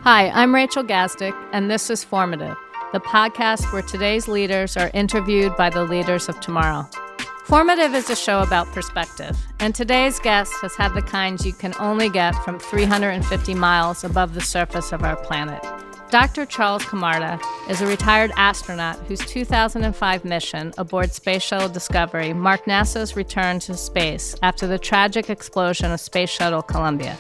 Hi, I'm Rachel Gazdick, and this is Formative, the podcast where today's leaders are interviewed by the leaders of tomorrow. Formative is a show about perspective, and today's guest has had the kinds you can only get from 350 miles above the surface of our planet. Dr. Charles Camarda is a retired astronaut whose 2005 mission aboard Space Shuttle Discovery marked NASA's return to space after the tragic explosion of Space Shuttle Columbia.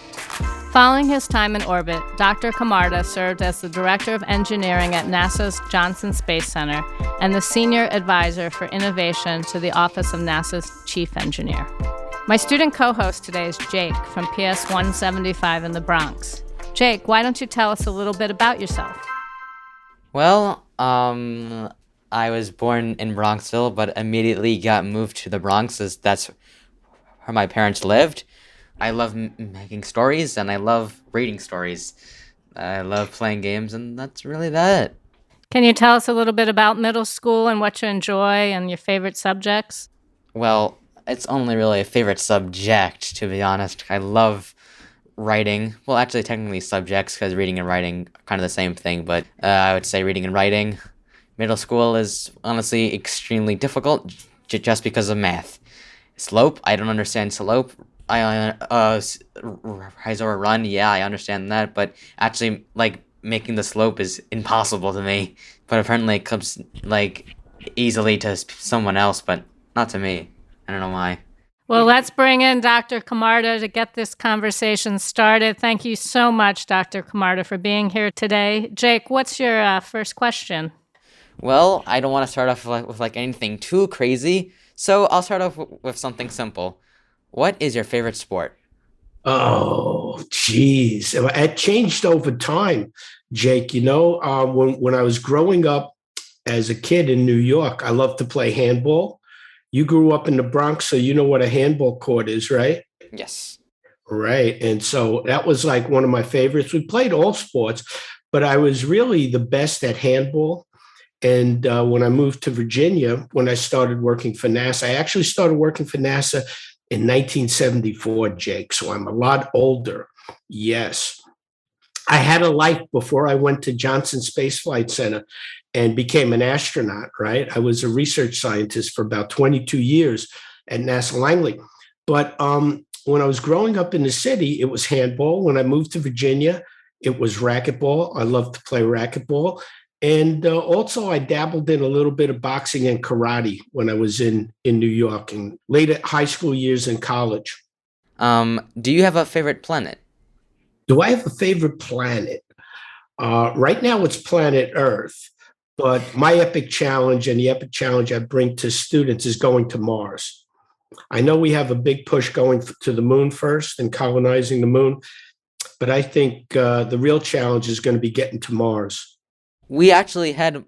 Following his time in orbit, Dr. Camarda served as the Director of Engineering at NASA's Johnson Space Center and the Senior Advisor for Innovation to the Office of NASA's Chief Engineer. My student co-host today is Jake from PS 175 in the Bronx. Jake, why don't you tell us a little bit about yourself? Well, I was born in Bronxville, but immediately got moved to the Bronx as that's where my parents lived. I love making stories, and I love reading stories. I love playing games, and that's really that. Can you tell us a little bit about middle school and what you enjoy and your favorite subjects? Well, it's only really a favorite subject, to be honest. I love writing. Well, actually, technically subjects, because reading and writing are kind of the same thing, but I would say reading and writing. Middle school is honestly extremely difficult just because of math. Slope, I don't understand slope. Rise or run, yeah, I understand that, but actually, making the slope is impossible to me. But apparently it comes, easily to someone else, but not to me. I don't know why. Well, let's bring in Dr. Camarda to get this conversation started. Thank you so much, Dr. Camarda, for being here today. Jake, what's your first question? Well, I don't want to start off with anything too crazy, so I'll start off with something simple. What is your favorite sport? Oh, geez. It changed over time, Jake. When I was growing up as a kid in New York, I loved to play handball. You grew up in the Bronx, so you know what a handball court is, right? Yes. Right. And so that was like one of my favorites. We played all sports, but I was really the best at handball. And when I moved to Virginia, when I started working for NASA, I actually started working for NASA in 1974, Jake. So I'm a lot older. Yes. I had a life before I went to Johnson Space Flight Center and became an astronaut, right? I was a research scientist for about 22 years at NASA Langley. But when I was growing up in the city, it was handball. When I moved to Virginia, it was racquetball. I loved to play racquetball. And also I dabbled in a little bit of boxing and karate when I was in New York and later high school years in college. Do you have a favorite planet? Do I have a favorite planet? Right now it's planet Earth, but my epic challenge and the epic challenge I bring to students is going to Mars. I know we have a big push going to the moon first and colonizing the moon, but I think the real challenge is going to be getting to Mars. We actually had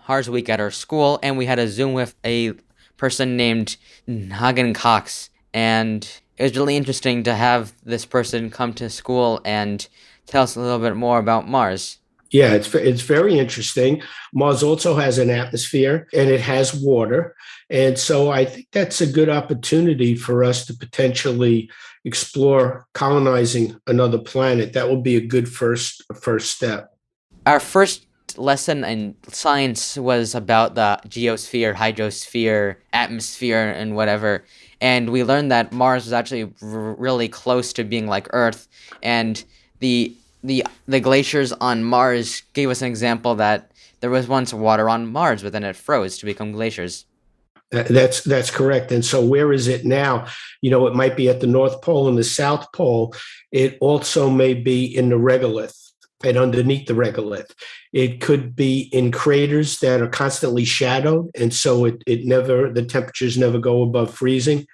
Mars Week at our school, and we had a Zoom with a person named Hagen Cox, and it was really interesting to have this person come to school and tell us a little bit more about Mars. Yeah, it's very interesting. Mars also has an atmosphere and it has water. And so I think that's a good opportunity for us to potentially explore colonizing another planet. That would be a good first step. Our first lesson in science was about the geosphere, hydrosphere, atmosphere, and whatever. And we learned that Mars was actually really close to being like Earth, and the glaciers on Mars gave us an example that there was once water on Mars, but then it froze to become glaciers. That's correct. And so where is it now? It might be at the North Pole and the South Pole. It also may be in the regolith and underneath the regolith. It could be in craters that are constantly shadowed. And so the temperatures never go above freezing.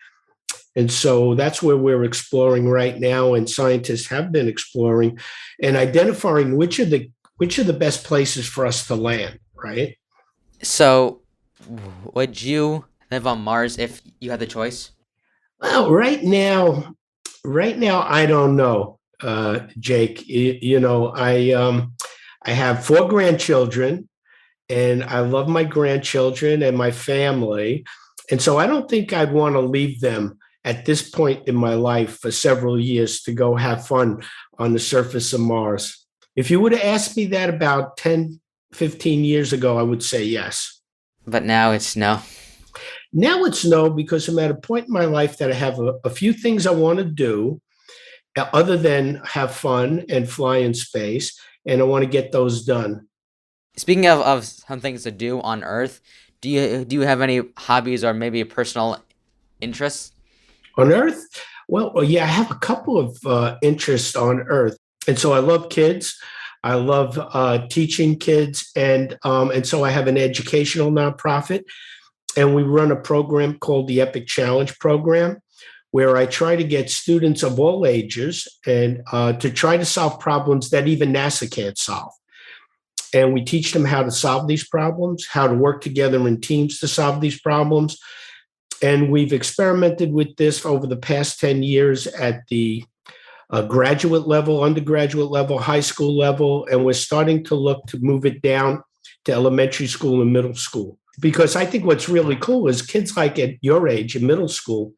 And so that's where we're exploring right now. And scientists have been exploring and identifying which are the best places for us to land, right? So would you live on Mars if you had the choice? Well, right now, I don't know, Jake. I have 4 grandchildren, and I love my grandchildren and my family. And so I don't think I'd want to leave them at this point in my life for several years to go have fun on the surface of Mars. If you would have asked me that about 10, 15 years ago, I would say yes. But now it's no. Now it's no, because I'm at a point in my life that I have a few things I want to do other than have fun and fly in space, and I want to get those done. Speaking of some things to do on Earth, do you have any hobbies or maybe personal interests? On Earth? Well, yeah, I have a couple of interests on Earth. And so I love kids. I love teaching kids. And so I have an educational nonprofit. And we run a program called the Epic Challenge Program, where I try to get students of all ages and to try to solve problems that even NASA can't solve. And we teach them how to solve these problems, how to work together in teams to solve these problems. And we've experimented with this over the past 10 years at the graduate level, undergraduate level, high school level, and we're starting to look to move it down to elementary school and middle school. Because I think what's really cool is kids like at your age in middle school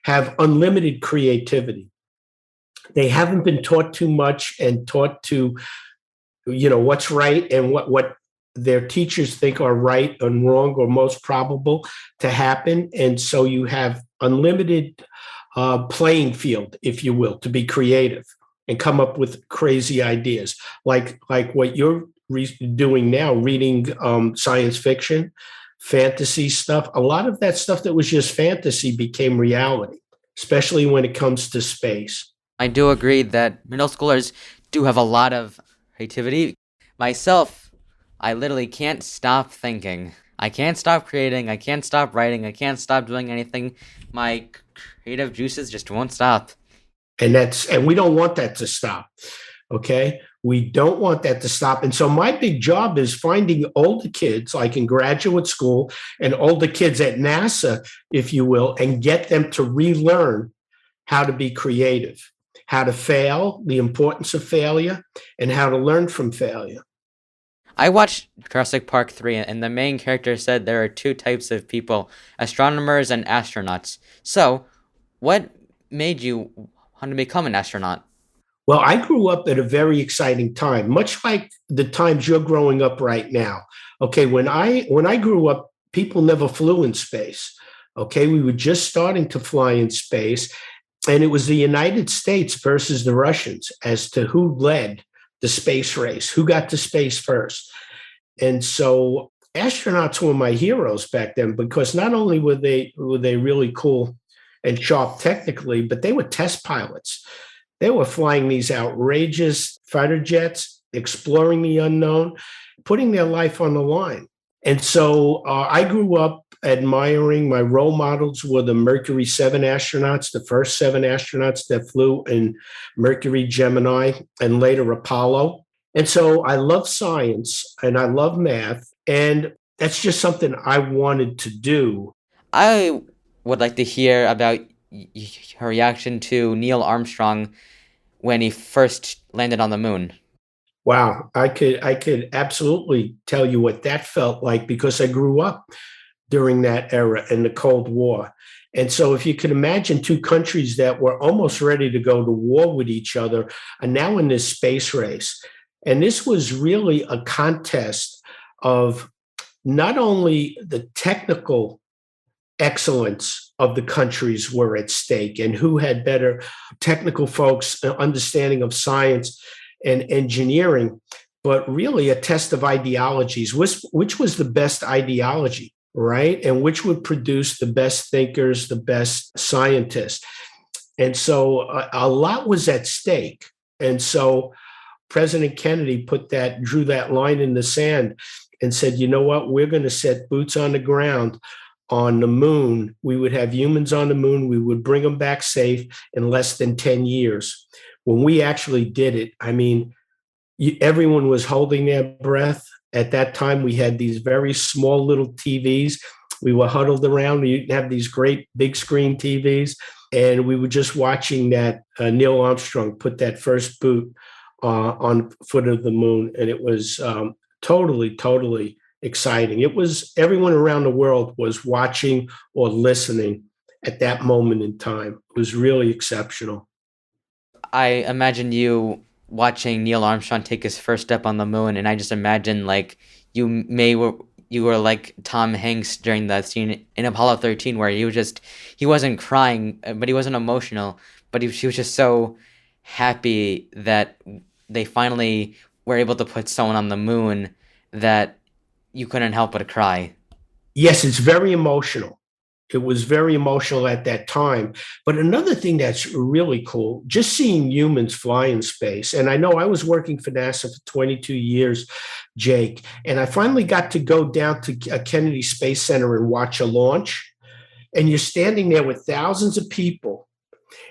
have unlimited creativity. They haven't been taught too much and taught to, what's right and what their teachers think are right and wrong or most probable to happen. And so you have unlimited playing field, if you will, to be creative and come up with crazy ideas, like what you're doing now, reading science fiction, fantasy stuff. A lot of that stuff that was just fantasy became reality, especially when it comes to space. I do agree that middle schoolers do have a lot of creativity. Myself, I literally can't stop thinking. I can't stop creating. I can't stop writing. I can't stop doing anything. My creative juices just won't stop. And we don't want that to stop. Okay. We don't want that to stop. And so my big job is finding older kids, like in graduate school, and older kids at NASA, if you will, and get them to relearn how to be creative, how to fail, the importance of failure, and how to learn from failure. I watched Jurassic Park 3, and the main character said there are two types of people, astronomers and astronauts. So, what made you want to become an astronaut? Well, I grew up at a very exciting time, much like the times you're growing up right now. Okay, when I grew up, people never flew in space. Okay, we were just starting to fly in space, and it was the United States versus the Russians as to who led the space race, who got to space first. And so astronauts were my heroes back then, because not only were they really cool and sharp technically, but they were test pilots. They were flying these outrageous fighter jets, exploring the unknown, putting their life on the line. And so I grew up admiring, my role models were the Mercury 7 astronauts, the first 7 astronauts that flew in Mercury, Gemini, and later Apollo. And so I love science and I love math. And that's just something I wanted to do. I would like to hear about your reaction to Neil Armstrong when he first landed on the moon. Wow, I could absolutely tell you what that felt like, because I grew up during that era in the Cold War. And so if you could imagine two countries that were almost ready to go to war with each other are now in this space race. And this was really a contest of not only the technical excellence of the countries were at stake and who had better technical folks, understanding of science and engineering, but really a test of ideologies, which was the best ideology, right? And which would produce the best thinkers, the best scientists. And so a lot was at stake. And so President Kennedy drew that line in the sand and said, you know what, we're going to set boots on the ground on the moon. We would have humans on the moon. We would bring them back safe in less than 10 years. When we actually did it, I mean, everyone was holding their breath. At that time, we had these very small little TVs. We were huddled around. We didn't have these great big screen TVs. And we were just watching that Neil Armstrong put that first boot on foot of the moon. And it was totally exciting. It was, everyone around the world was watching or listening at that moment in time. It was really exceptional. I imagine you watching Neil Armstrong take his first step on the moon, and I just imagine like you were like Tom Hanks during that scene in Apollo 13 where he wasn't crying, but he wasn't emotional, but he was just so happy that they finally were able to put someone on the moon that you couldn't help but cry. Yes, it's very emotional. It was very emotional at that time. But another thing that's really cool, just seeing humans fly in space. And I know I was working for NASA for 22 years, Jake, and I finally got to go down to Kennedy Space Center and watch a launch. And you're standing there with thousands of people,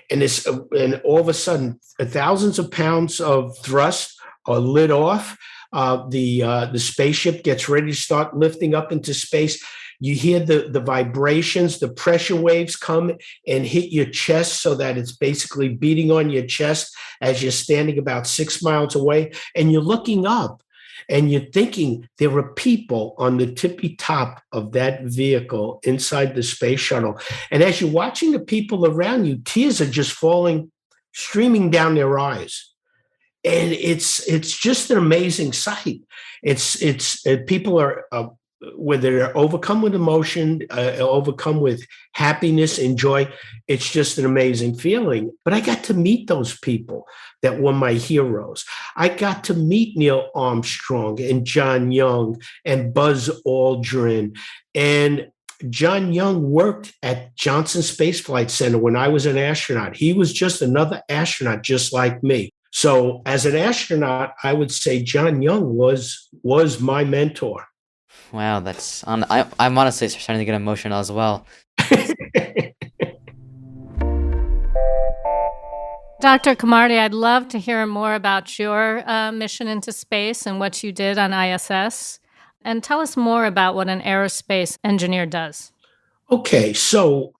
and all of a sudden, thousands of pounds of thrust are lit off. The spaceship gets ready to start lifting up into space. You hear the vibrations, the pressure waves come and hit your chest so that it's basically beating on your chest as you're standing about 6 miles away. And you're looking up and you're thinking there are people on the tippy top of that vehicle inside the space shuttle. And as you're watching the people around you, tears are just falling, streaming down their eyes. And it's just an amazing sight. It's people are whether they're overcome with emotion, overcome with happiness and joy. It's just an amazing feeling. But I got to meet those people that were my heroes. I got to meet Neil Armstrong and John Young and Buzz Aldrin. And John Young worked at Johnson Space Flight Center when I was an astronaut. He was just another astronaut just like me. So as an astronaut, I would say John Young was my mentor. Wow, I'm honestly starting to get emotional as well. Dr. Camarda, I'd love to hear more about your mission into space and what you did on ISS. And tell us more about what an aerospace engineer does. Okay, so,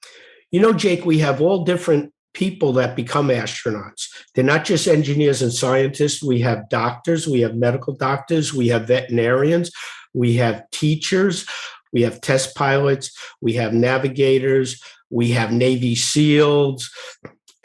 Jake, we have all different people that become astronauts. They're not just engineers and scientists. We have doctors, we have medical doctors, we have veterinarians, we have teachers, we have test pilots, we have navigators, we have Navy SEALs,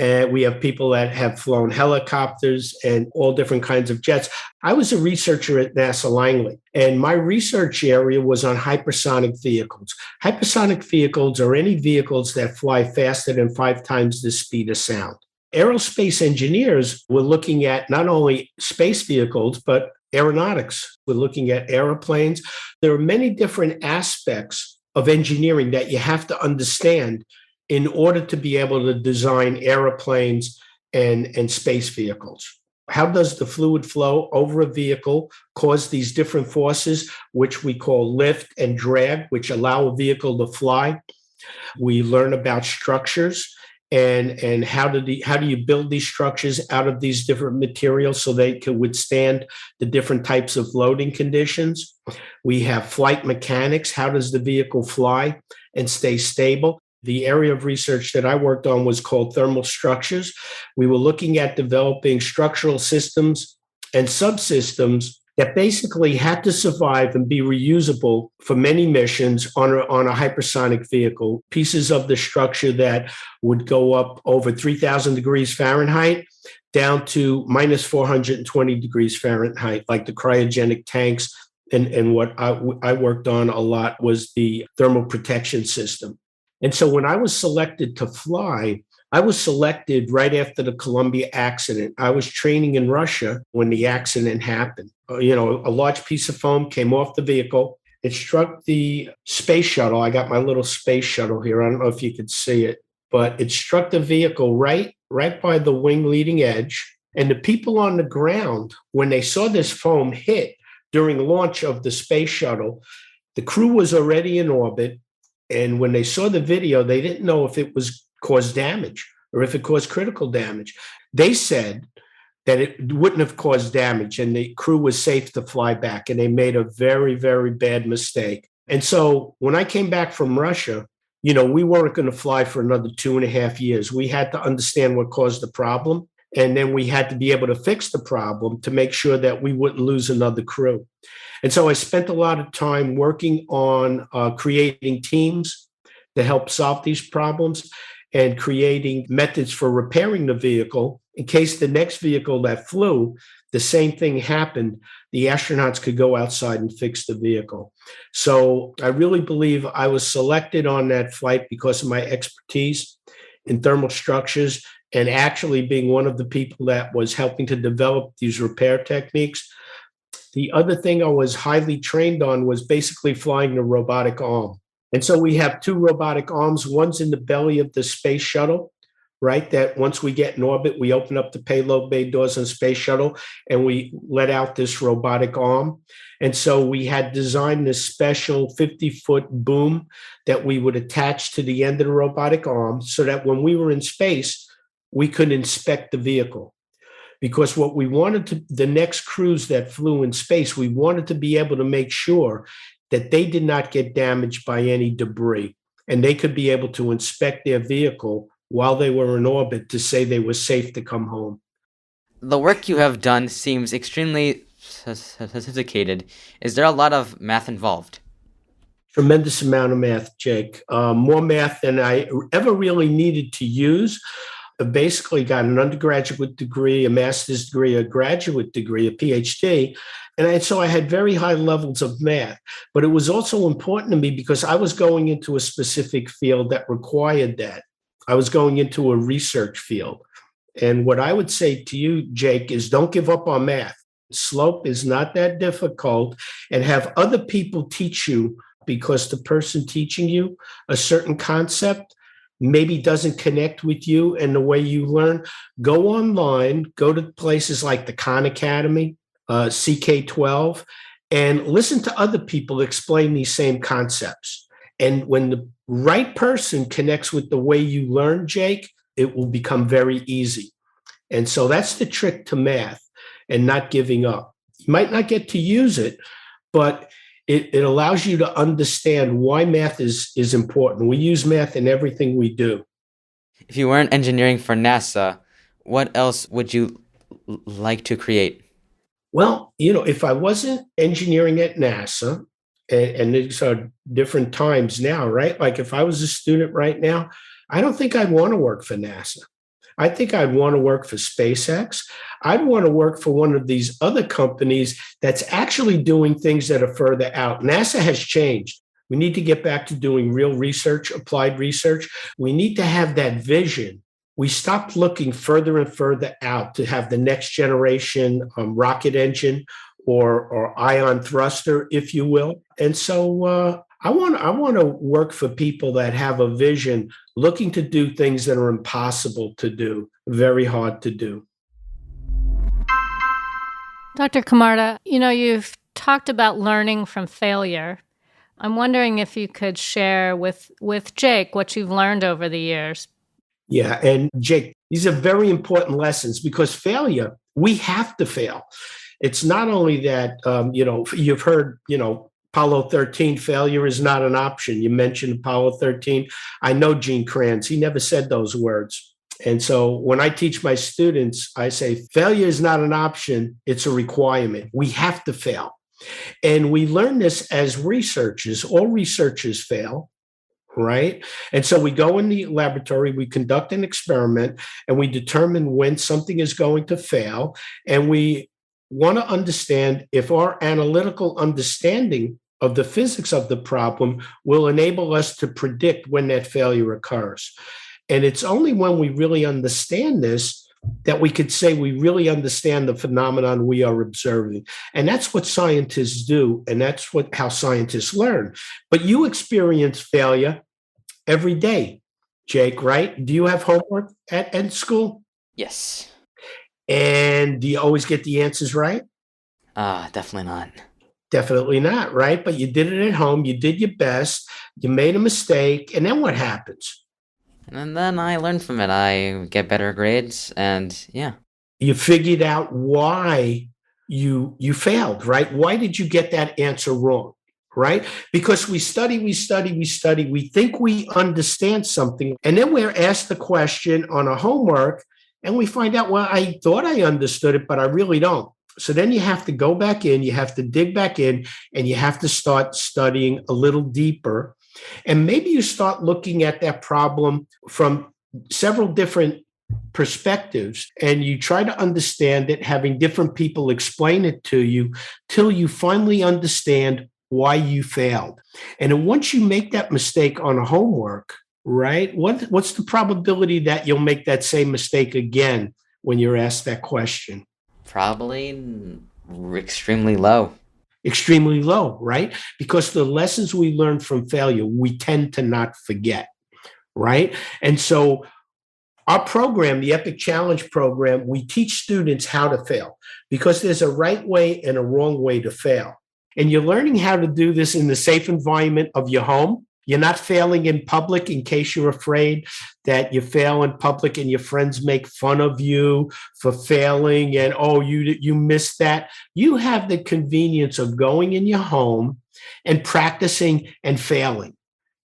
and we have people that have flown helicopters and all different kinds of jets. I was a researcher at NASA Langley, and my research area was on hypersonic vehicles. Hypersonic vehicles are any vehicles that fly faster than 5 times the speed of sound. Aerospace engineers were looking at not only space vehicles, but aeronautics. We're looking at airplanes. There are many different aspects of engineering that you have to understand in order to be able to design airplanes and space vehicles. How does the fluid flow over a vehicle cause these different forces, which we call lift and drag, which allow a vehicle to fly? We learn about structures and how do you build these structures out of these different materials so they can withstand the different types of loading conditions. We have flight mechanics. How does the vehicle fly and stay stable? The area of research that I worked on was called thermal structures. We were looking at developing structural systems and subsystems that basically had to survive and be reusable for many missions on a hypersonic vehicle. Pieces of the structure that would go up over 3,000 degrees Fahrenheit down to minus 420 degrees Fahrenheit, like the cryogenic tanks. And what I worked on a lot was the thermal protection system. And so when I was selected to fly, I was selected right after the Columbia accident. I was training in Russia when the accident happened. A large piece of foam came off the vehicle. It struck the space shuttle. I got my little space shuttle here. I don't know if you could see it, but it struck the vehicle right by the wing leading edge. And the people on the ground, when they saw this foam hit during launch of the space shuttle, the crew was already in orbit. And when they saw the video, they didn't know if it was caused damage or if it caused critical damage. They said that it wouldn't have caused damage and the crew was safe to fly back. And they made a very, very bad mistake. And so when I came back from Russia, we weren't going to fly for another 2.5 years. We had to understand what caused the problem. And then we had to be able to fix the problem to make sure that we wouldn't lose another crew. And so I spent a lot of time working on creating teams to help solve these problems and creating methods for repairing the vehicle in case the next vehicle that flew, the same thing happened, the astronauts could go outside and fix the vehicle. So I really believe I was selected on that flight because of my expertise in thermal structures and actually being one of the people that was helping to develop these repair techniques. The other thing I was highly trained on was basically flying the robotic arm. And so we have two robotic arms. One's in the belly of the Space Shuttle, right? That once we get in orbit, we open up the payload bay doors on Space Shuttle and we let out this robotic arm. And so we had designed this special 50-foot boom that we would attach to the end of the robotic arm so that when we were in space, we could inspect the vehicle. Because what we wanted to, the next crews that flew in space, we wanted to be able to make sure that they did not get damaged by any debris and they could be able to inspect their vehicle while they were in orbit to say they were safe to come home. The work you have done seems extremely sophisticated. Is there a lot of math involved? Tremendous amount of math, Jake. More math than I ever really needed to use. I basically got an undergraduate degree, a master's degree, a graduate degree, a PhD. And so I had very high levels of math. But it was also important to me because I was going into a specific field that required that. I was going into a research field. And what I would say to you, Jake, is don't give up on math. Slope is not that difficult, and have other people teach you, because the person teaching you a certain concept maybe doesn't connect with you and the way you learn. Go online, go to places like the Khan Academy, CK12, and listen to other people explain these same concepts. And when the right person connects with the way you learn, Jake, it will become very easy. And so that's the trick to math and not giving up. You might not get to use it, but it allows you to understand why math is important. We use math in everything we do. If you weren't engineering for NASA, what else would you like to create? Well, if I wasn't engineering at NASA, and these are different times now, right? Like if I was a student right now, I don't think I'd want to work for NASA. I think I'd want to work for SpaceX. I'd want to work for one of these other companies that's actually doing things that are further out. NASA has changed. We need to get back to doing real research, applied research. We need to have that vision. We stopped looking further and further out to have the next generation rocket engine or ion thruster, if you will. And so I want to work for people that have a vision, looking to do things that are impossible to do, very hard to do. Dr. Camarda, you've talked about learning from failure. I'm wondering if you could share with Jake what you've learned over the years. Yeah, and Jake, these are very important lessons because failure, we have to fail. It's not only that, you've heard, Apollo 13, failure is not an option. You mentioned Apollo 13. I know Gene Kranz. He never said those words. And so when I teach my students, I say, failure is not an option. It's a requirement. We have to fail. And we learn this as researchers. All researchers fail, right? And so we go in the laboratory, we conduct an experiment, and we determine when something is going to fail. And we want to understand if our analytical understanding of the physics of the problem will enable us to predict when that failure occurs. And it's only when we really understand this that we could say we really understand the phenomenon we are observing. And that's what scientists do, and that's how scientists learn. But you experience failure every day, Jake, right? Do you have homework at school? Yes. And do you always get the answers right? Definitely not. Definitely not, right? But you did it at home. You did your best. You made a mistake. And then what happens? And then I learn from it. I get better grades, and yeah. You figured out why you failed, right? Why did you get that answer wrong, right? Because we study, we think we understand something, and then we're asked the question on a homework, and we find out, well, I thought I understood it, but I really don't. So then you have to go back in, you have to dig back in, and you have to start studying a little deeper. And maybe you start looking at that problem from several different perspectives and you try to understand it, having different people explain it to you till you finally understand why you failed. And then once you make that mistake on a homework, right, what's the probability that you'll make that same mistake again when you're asked that question? Probably extremely low. Extremely low, right? Because the lessons we learn from failure, we tend to not forget, right? And so our program, the Epic Challenge program, we teach students how to fail because there's a right way and a wrong way to fail. And you're learning how to do this in the safe environment of your home. You're not failing in public in case you're afraid that you fail in public and your friends make fun of you for failing and, oh, you missed that. You have the convenience of going in your home and practicing and failing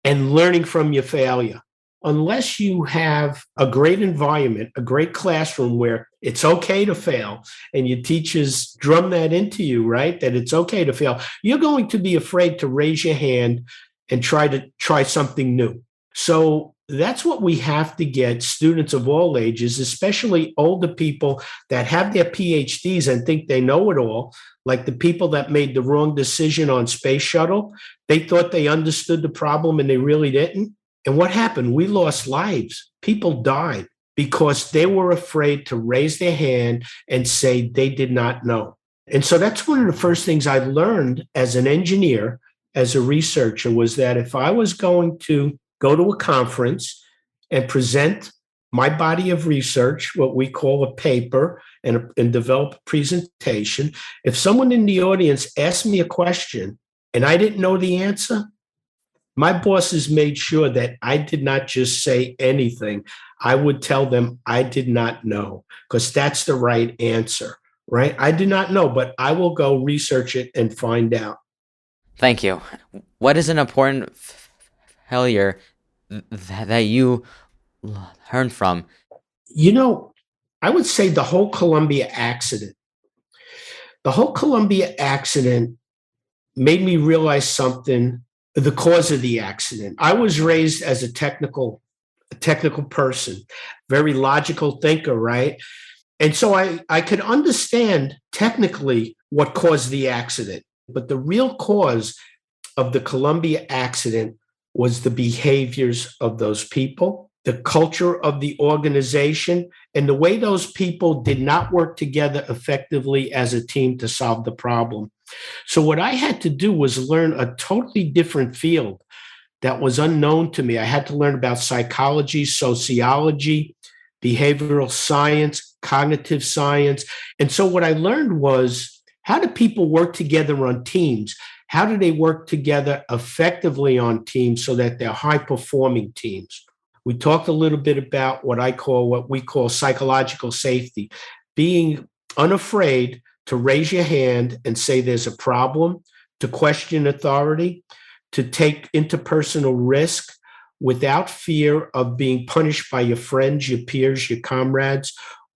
and learning from your failure. Unless you have a great environment, a great classroom where it's okay to fail, and your teachers drum that into you, right? That it's okay to fail, you're going to be afraid to raise your hand and try something new. So that's what we have to get students of all ages, especially older people that have their PhDs and think they know it all, like the people that made the wrong decision on Space Shuttle. They thought they understood the problem and they really didn't. And what happened? We lost lives. People died because they were afraid to raise their hand and say they did not know. And so that's one of the first things I learned as an engineer, as a researcher, was that if I was going to go to a conference and present my body of research, what we call a paper, and develop a presentation, if someone in the audience asked me a question and I didn't know the answer, my bosses made sure that I did not just say anything. I would tell them I did not know, because that's the right answer, right? I do not know, but I will go research it and find out. Thank you. What is an important failure that you learned from? You know, I would say the whole Columbia accident. The whole Columbia accident made me realize something, the cause of the accident. I was raised as a technical person, very logical thinker, right? And so I could understand technically what caused the accident. But the real cause of the Columbia accident was the behaviors of those people, the culture of the organization, and the way those people did not work together effectively as a team to solve the problem. So what I had to do was learn a totally different field that was unknown to me. I had to learn about psychology, sociology, behavioral science, cognitive science. And so what I learned was, how do people work together on teams? How do they work together effectively on teams so that they're high-performing teams? We talked a little bit about what we call psychological safety, being unafraid to raise your hand and say there's a problem, to question authority, to take interpersonal risk without fear of being punished by your friends, your peers, your comrades,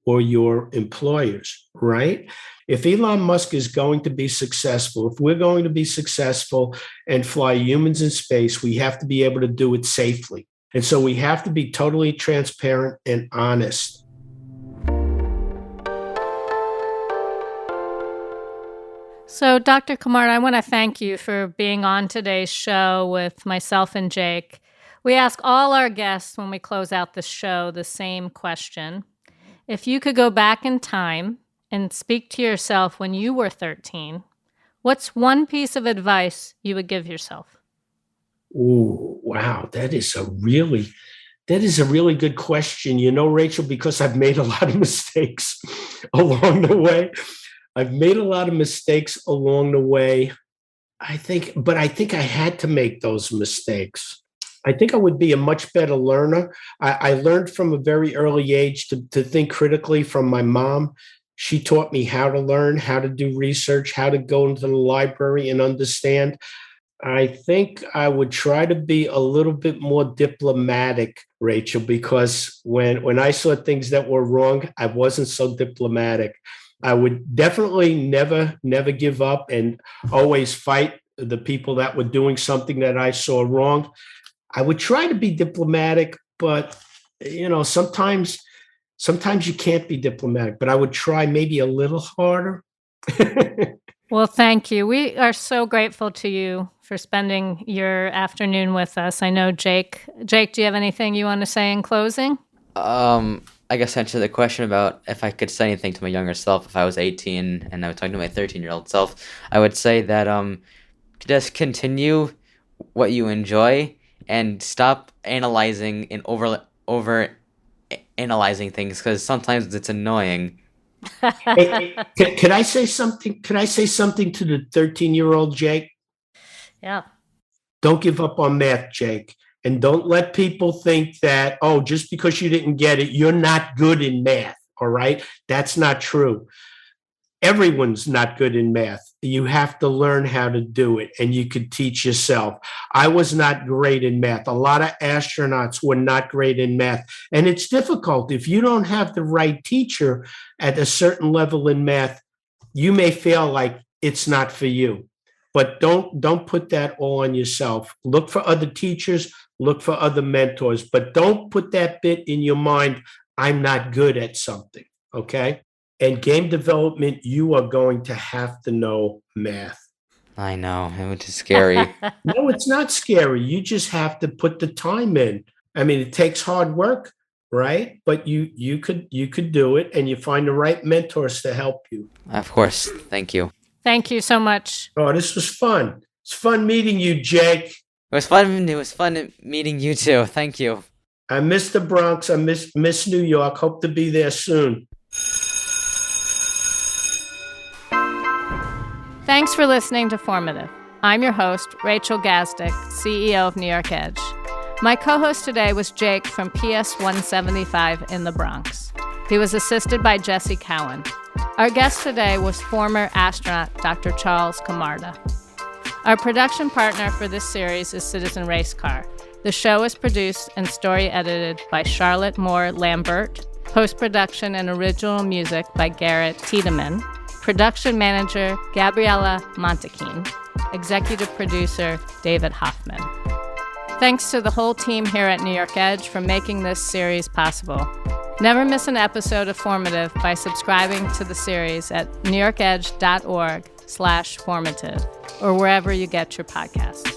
or your employers, right? If Elon Musk is going to be successful, if we're going to be successful and fly humans in space, we have to be able to do it safely. And so we have to be totally transparent and honest. So, Dr. Camarda, I want to thank you for being on today's show with myself and Jake. We ask all our guests when we close out the show the same question. If you could go back in time and speak to yourself when you were 13, what's one piece of advice you would give yourself? Oh, wow. That is a really good question. You know, Rachel, because I've made a lot of mistakes along the way. I think I had to make those mistakes. I think I would be a much better learner. I learned from a very early age to think critically from my mom. She taught me how to learn, how to do research, how to go into the library and understand. I think I would try to be a little bit more diplomatic, Rachel, because when I saw things that were wrong, I wasn't so diplomatic. I would definitely never give up and always fight the people that were doing something that I saw wrong. I would try to be diplomatic, but sometimes Sometimes you can't be diplomatic, but I would try maybe a little harder. Well, thank you. We are so grateful to you for spending your afternoon with us. I know Jake, do you have anything you want to say in closing? I guess to answer the question about if I could say anything to my younger self if I was 18 and I was talking to my 13-year-old self, I would say that just continue what you enjoy and stop analyzing and over analyzing things because sometimes it's annoying. Hey, can I say something? Can I say something to the 13-year-old Jake? Yeah. Don't give up on math, Jake. And don't let people think that, oh, just because you didn't get it, you're not good in math. All right. That's not true. Everyone's not good in math. You have to learn how to do it, and you could teach yourself. I was not great in math. A lot of astronauts were not great in math. And it's difficult. If you don't have the right teacher at a certain level in math, you may feel like it's not for you. But don't put that all on yourself. Look for other teachers, look for other mentors, but don't put that bit in your mind, I'm not good at something, okay? And game development, you are going to have to know math. I know, it was scary. No, it's not scary. You just have to put the time in. I mean, it takes hard work, right? But you could do it, and you find the right mentors to help you. Of course, thank you. Thank you so much. Oh, this was fun. It's fun meeting you, Jake. It was fun meeting you too. Thank you. I miss the Bronx. I miss New York. Hope to be there soon. Thanks for listening to Formative. I'm your host, Rachel Gazdick, CEO of New York Edge. My co-host today was Jake from PS 175 in the Bronx. He was assisted by Jesse Cowan. Our guest today was former astronaut Dr. Charles Camarda. Our production partner for this series is Citizen Racecar. The show is produced and story edited by Charlotte Moore Lambert, post-production and original music by Garrett Tiedemann, production manager Gabriella Montequin, executive producer David Hoffman. Thanks to the whole team here at New York Edge for making this series possible. Never miss an episode of Formative by subscribing to the series at newyorkedge.org/formative or wherever you get your podcasts.